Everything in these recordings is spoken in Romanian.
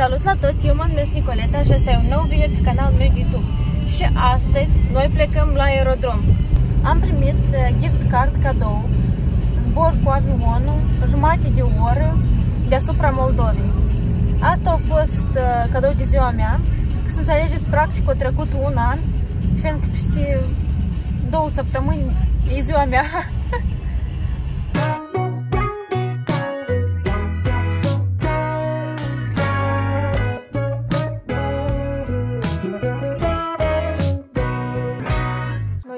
Salut la toți, eu mă numesc Nicoleta și asta e un nou video pe canalul meu de YouTube. Și astăzi noi plecăm la aerodrom. Am primit gift card cadou, zbor cu avionul, jumătate de oră deasupra Moldovei. Asta a fost cadou de ziua mea. Să înțelegeți, practic a trecut un an, fiindcă peste 2 săptămâni e ziua mea.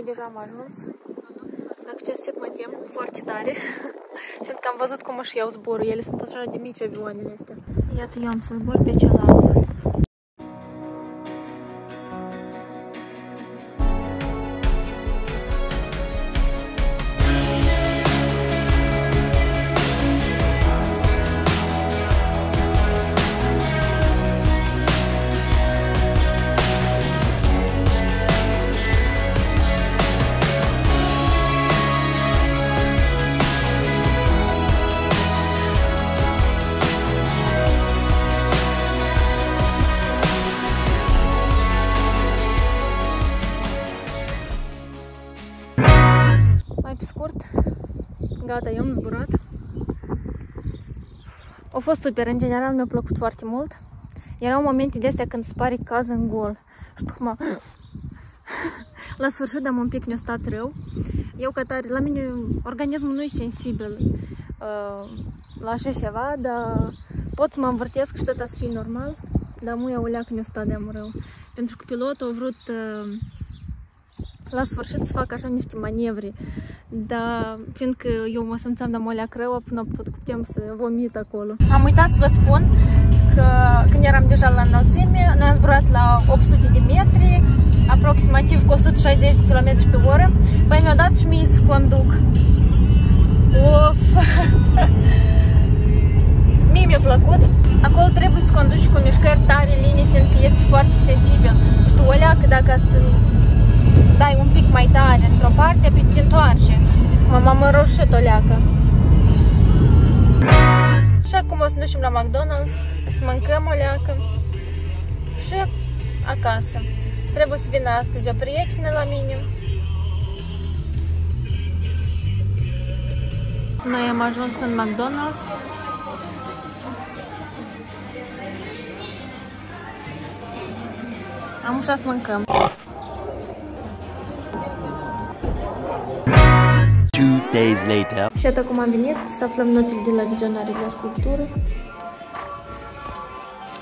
Deja am ajuns. Dacă ce set mă tem foarte tare, fiindcă am văzut cum își iau zborul. Ele sunt așa de mici, avioanele astea. Iată, eu am să zbor pe celălalt. Pe scurt, gata, eu am zburat. A fost super, în general mi-a plăcut foarte mult. Erau momente de astea când îți pare caz în gol. Știu cum la sfârșit, dar un pic ne-a stat rău. Eu ca tare, la mine organismul nu e sensibil la așa ceva, dar pot să mă învârtesc și tot așa e normal. Dar muia o leacă ne-a stat de-am rău. Pentru că pilotul a vrut la sfârșit să fac așa niște manevre. Dar fiindcă eu mă simțeam de molea crău, până putem să vomit acolo. Am uitat să vă spun că când eram deja la înălțime, noi am zburat la 800 de metri, aproximativ cu 160 de km pe oră. Păi mi-a dat și mie să conduc. Uf! Mie mi-a plăcut. Acolo trebuie să conduci cu mișcări tare, linii, fiindcă este foarte sensibil. Și tu o leacă, dacă să dai un pic mai tare într-o parte, pe te întoarce. M-am înroșit o leacă. Și acum o să ducem la McDonald's, să mâncăm o leacă și acasă. Trebuie să vină astăzi o prietenă la mine. Noi am ajuns în McDonald's. Am ușat să mâncăm. 2 days later. Și iată cum am venit să aflăm notele de la vizionare de la sculptură.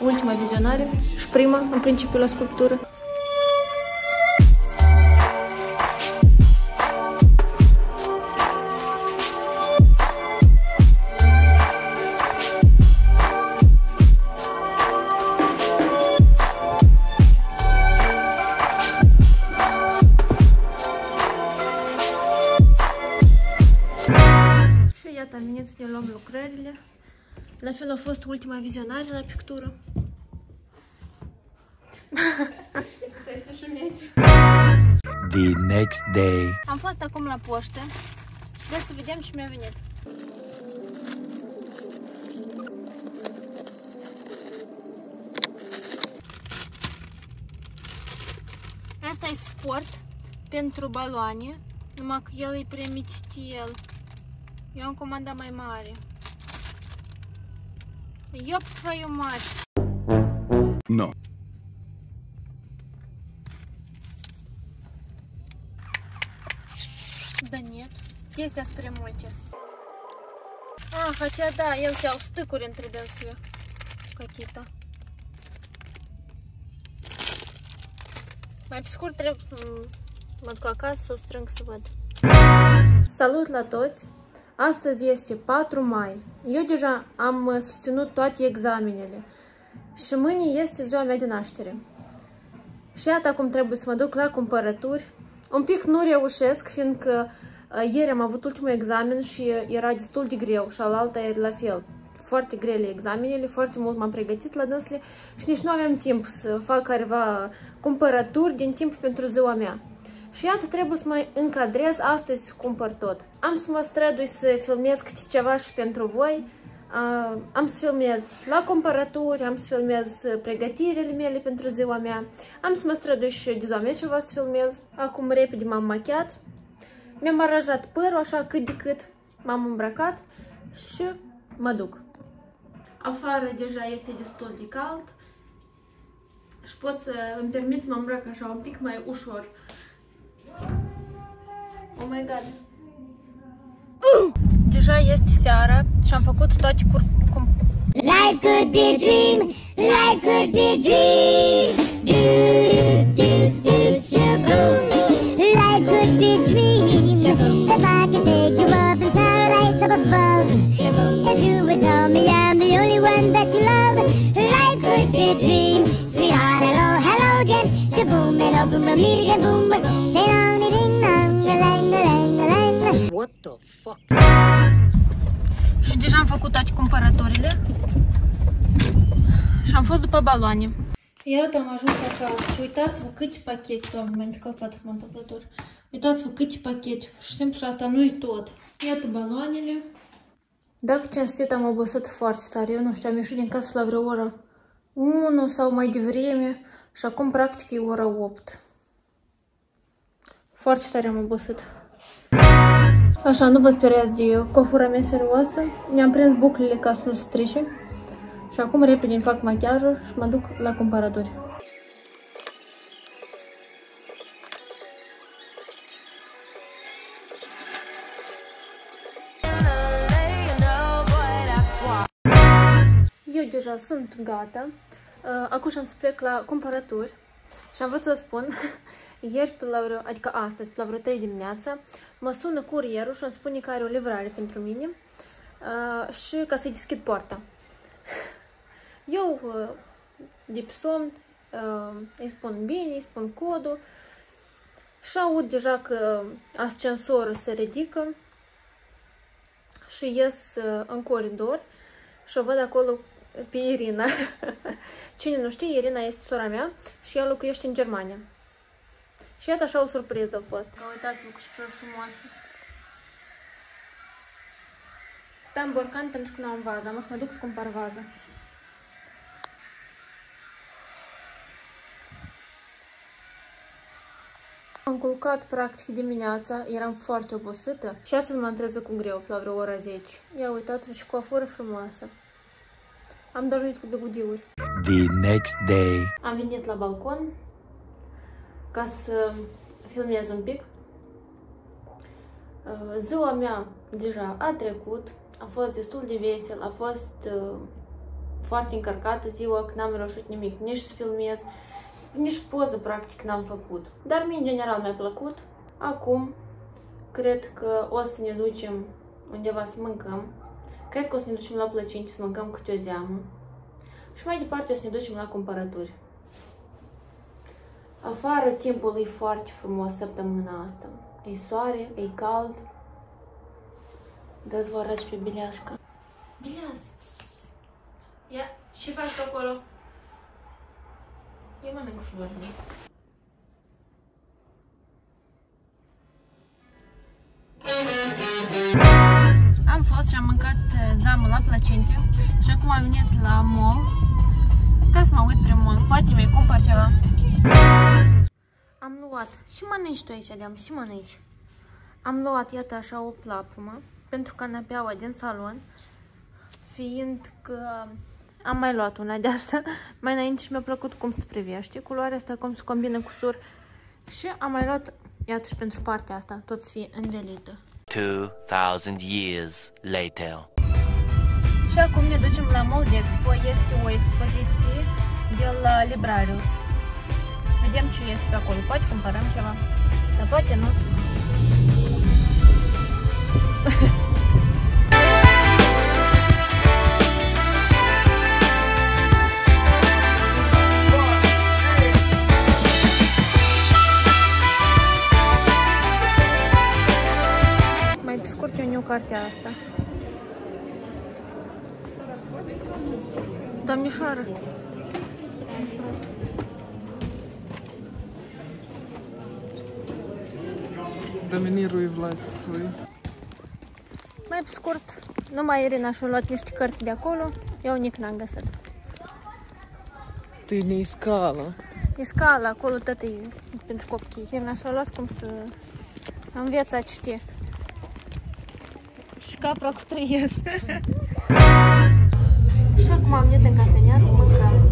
Ultima vizionare și prima, în principiu, la sculptură. Iată, am venit să ne luăm lucrările. La fel a fost ultima vizionare la pictură. The next day. Am fost acum la poștă. Vreau să vedem ce mi-a venit. Asta e suport pentru baloane, numai că el e prea micitel. Eu am comandat mai mare. Iop, твою мать! No. Да нет. Здесь да spre multe. Хотя да, eu iau stâcuri între dânsele. Какие-то. Mai pe scurt trebuie să mă duc acasă să o strâng să văd. Salut la toți! Astăzi este 4 mai. Eu deja am susținut toate examenele și mâine este ziua mea de naștere. Și iată acum trebuie să mă duc la cumpărături. Un pic nu reușesc, fiindcă ieri am avut ultimul examen și era destul de greu și alaltă e la fel. Foarte grele examenele, foarte mult m-am pregătit la dânsele și nici nu aveam timp să fac careva cumpărături din timp pentru ziua mea. Și iată, trebuie să mă încadrez astăzi să cumpăr tot. Am să mă strădui să filmez câte ceva și pentru voi. am să filmez la cumpărături, am să filmez pregătirile mele pentru ziua mea, am să mă strădui și de ziua mea ceva să filmez. Acum repede m-am machiat, mi-am aranjat părul așa cât de cât, m-am îmbrăcat și mă duc. Afară deja este destul de cald și pot să îmi permit să mă îmbrac așa un pic mai ușor. Oh my god! Deja este seara și am făcut toate Life could be a dream, life could be a dream. Do do do shaboom. Life could be a dream. If I could take you up in paradise up above. If you would tell me I'm the only one that you love. Life could be a dream. Sweetheart, hello, hello again. Shaboom, and open my meet again, boom, ding dong, ding dong, shalang, lang, lang. What the fuck? Și deja am făcut toate cumpărăturile și am fost după baloane. Iată, am ajuns acasă și uitați-vă câte pachete, doamne, m-am scălțat frumos întâmplător. Uitați-vă câte pachete și simplu și asta nu-i tot. Iată baloanele. Dacă cinstit am obosit foarte tare, eu nu știu, am ieșit din casă la vreo ora 1 sau mai devreme și acum practic e ora 8. Foarte tare am obosit. Așa, nu vă speriați de cofura mea serioasă. Ne-am prins buclele ca să nu se strice. Și acum repede îmi fac machiajul și mă duc la cumpărături. Eu deja sunt gata. Acum am să plec la cumpărături. Și am vrut să spun, ieri, adică astăzi, pe la vreo 3 dimineața, mă sună curierul și îmi spune că are o livrare pentru mine și ca să-i deschid poarta. Eu, de pe somn, îi spun bine, îi spun codul și aud deja că ascensorul se ridică și ies în coridor și o văd acolo pe Irina. Cine nu știe, Irina este sora mea și ea locuiește în Germania. Și iată așa o surpriză a fost. Uitați-vă cu ce flori frumoase. Stau în borcan pentru că nu am vază. Am să mă duc să cumpăr vază. Am culcat practic dimineața, eram foarte obosită și astăzi m-am trezit cu greu, pe la vreo ora 10. Ia uitați-vă și coafură frumoasă. Am dormit cu bigudiuri. The next day. Am venit la balcon ca să filmez un pic. Ziua mea deja a trecut, a fost destul de vesel, a fost foarte încărcată ziua, că n-am reușit nimic, nici să filmez, nici poză practic n-am făcut. Dar mie în general mi-a plăcut. Acum cred că o să ne ducem undeva să mâncăm. Cred că o să ne ducem la plăcinte să mâncăm câte o zeamă. Și mai departe o să ne ducem la cumpărături. Afară timpul e foarte frumos săptămâna asta. E soare, e cald. Dă-ți vă arăți pe Bileașca. Bileaz! Ia, ce faci pe acolo? Eu mănânc flori. Am fost și am mâncat zamul la plăcinte și acum am venit la mall ca să mă uit prin mall. Poate mi-ai cumpăr ceva. Am luat. Și mănânci tu aici, Adam? Și mănânci. Am luat, iată așa, o plapumă pentru canapeaua din salon, fiind că am mai luat una de asta mai înainte și mi-a plăcut cum se privește. Culoarea asta cum se combină cu sur. Și am mai luat, iată și pentru partea asta, tot să fie învelită. 2000 years later. Și acum ne ducem la Moldexpo. Este o expoziție de la Librarius. Să vedem ce este pe acolo. Poate cumpărăm ceva, dar poate nu. Mai pe scurt eu cartea asta. Domnișoară. Доминируй властвуй. Mai pe scurt, numai Irina și-a luat niște cărți de acolo, eu nici n-am găsit. Tu ne scală. E scala, acolo tot e pentru copii. Irina și-a luat cum să înveți a citi. Și capra cu trăiesc. Și acum am venit în cafenea să mâncăm.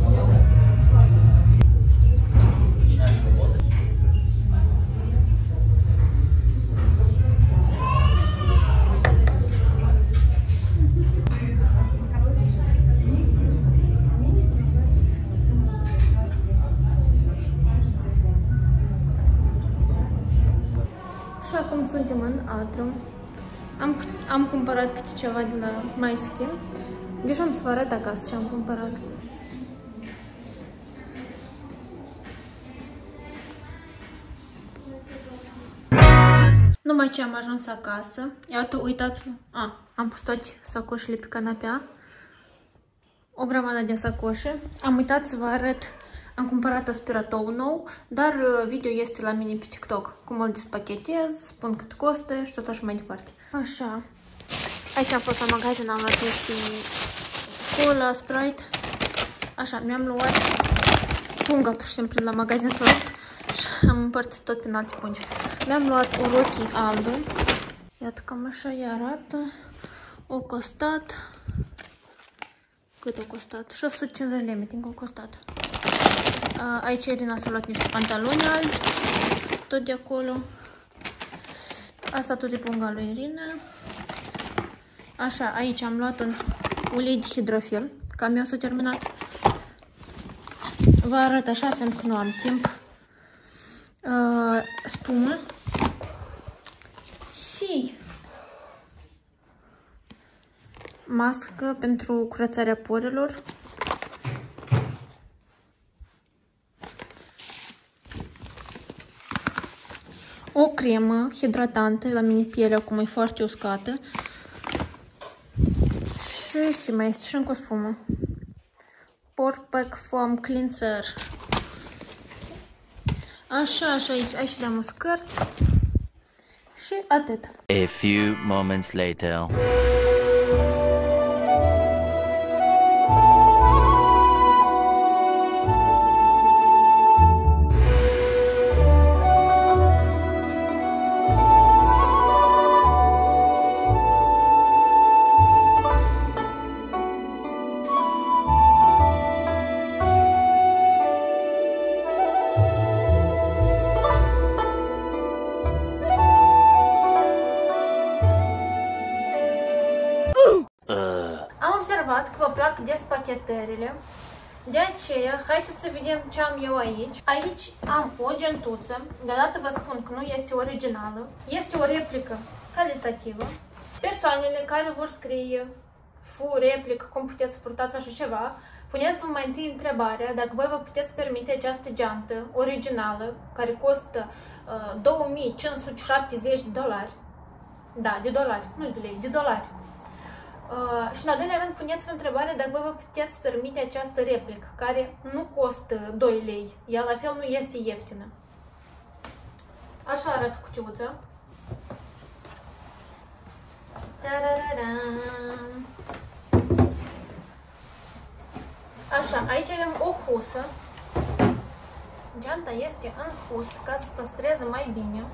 Și acum suntem în Atrium. Am cumpărat câte ceva de la My Skin. Deci am să vă arăt acasă ce am cumpărat. Numai ce am ajuns acasă. Iată, uitați-vă. Am pus toate sacoșele pe canapea. O grămadă de sacoșe. Am uitat să vă arăt. Am cumpărat aspiratorul nou, dar video este la mine pe TikTok. Cum îl despachetez, spun cât costă și tot așa mai departe. Așa. Aici am fost la magazin, am luat niște cola, Sprite. Așa, mi-am luat punga, pur și simplu, la magazin s-a luat și am împărțit tot prin alte pungi. Mi-am luat o rochie albă. Iată cam așa ea arată. O costat. Cât a costat? 650 lei, timp că a costat. Aici Irina s-a luat niște pantaloni albi, tot de acolo. Asta tot e punga lui Irina. Așa, aici am luat un ulei de hidrofil, că meu s-a terminat. Vă arăt așa, pentru că nu am timp. Spumă. Și mască pentru curățarea porilor. O cremă hidratantă, la mine pielea acum e foarte uscată. Și ce mai este? Și încă o spumă. Porpac Foam Cleanser. Așa, aici le-am uscărți. Și atât. A few moments later. Am observat că vă plac despachetările, de aceea haideți să vedem ce am eu aici. Aici am o gentuță, deodată vă spun că nu este originală, este o replică calitativă. Persoanele care vor scrie replică, cum puteți să purtați așa ceva, puneți-vă mai întâi întrebarea dacă voi vă puteți permite această geantă originală, care costă 2570 de dolari. Da, de dolari, nu de lei, de dolari. Și în al doilea rând puneți-vă întrebarea dacă voi vă puteți permite această replică, care nu costă 2 lei. Ea la fel nu este ieftină. Așa arată cutiuța. Așa, aici avem o husă. Geanta este în hus ca să păstreze mai bine.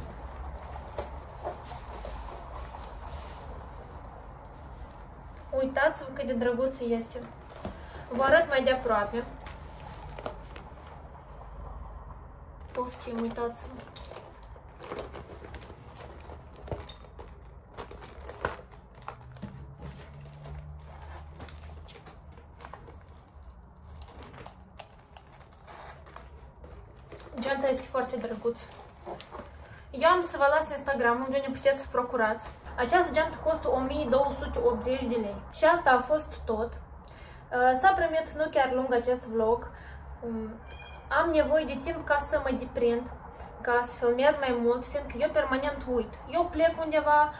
Uitați-vă cât de drăguț este. Vă arăt mai de aproape. Poftim, uitați-vă. Geanta este foarte drăguț. Eu am să vă las Instagram unde ne puteți să procurați. Această geantă costă 1280 de lei. Și asta a fost tot. S-a primit nu chiar lung acest vlog. Am nevoie de timp ca să mă deprind, ca să filmez mai mult, fiindcă eu permanent uit. Eu plec undeva,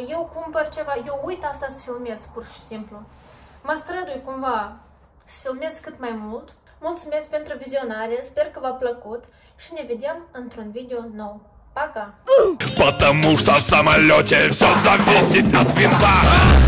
eu cumpăr ceva, eu uit asta să filmez pur și simplu. Mă strădui cumva să filmez cât mai mult. Mulțumesc pentru vizionare, sper că v-a plăcut și ne vedem într-un video nou. Пока! Потому что в самолете все зависит от винта.